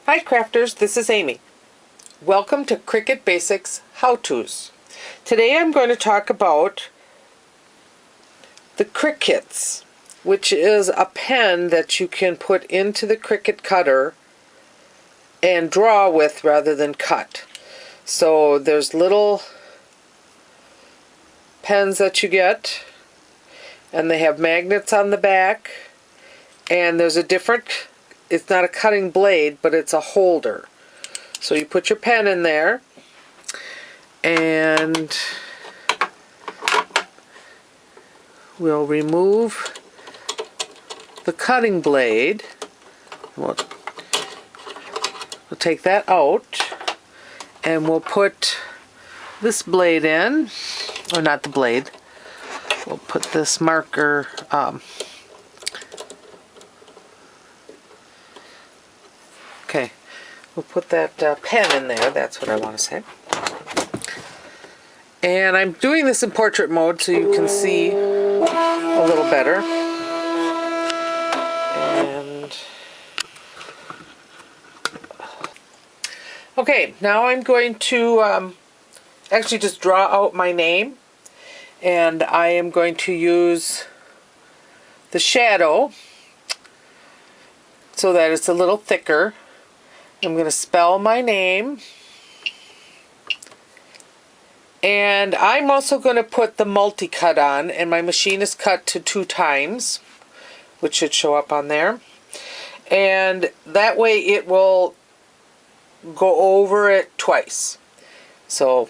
Hi crafters, this is Amy. Welcome to Cricut Basics How-Tos. Today I'm going to talk about the Cri-Kits, which is a pen that you can put into the Cricut cutter and draw with rather than cut. So there's little pens that you get, and they have magnets on the back, and there's a different, it's not a cutting blade, but it's a holder. So you put your pen in there, and we'll remove the cutting blade. We'll take that out, and we'll put this blade in, or not the blade, we'll put this marker, okay, we'll put that pen in there, that's what I want to say. And I'm doing this in portrait mode so you can see a little better. And okay, now I'm going to actually just draw out my name, and I am going to use the shadow so that it's a little thicker. I'm going to spell my name, and I'm also going to put the multi-cut on, and my machine is cut to 2 times, which should show up on there, and that way it will go over it twice. So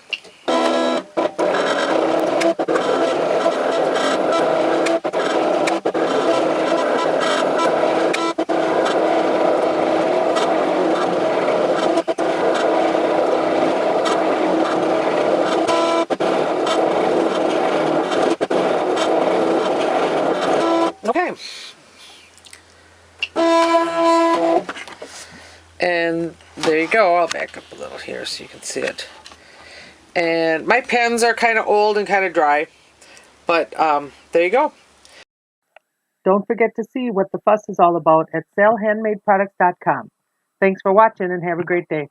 okay. And there you go. I'll back up a little here so you can see it. And my pens are kind of old and kind of dry, but there you go. Don't forget to see what the fuss is all about at salehandmadeproducts.com. Thanks for watching and have a great day.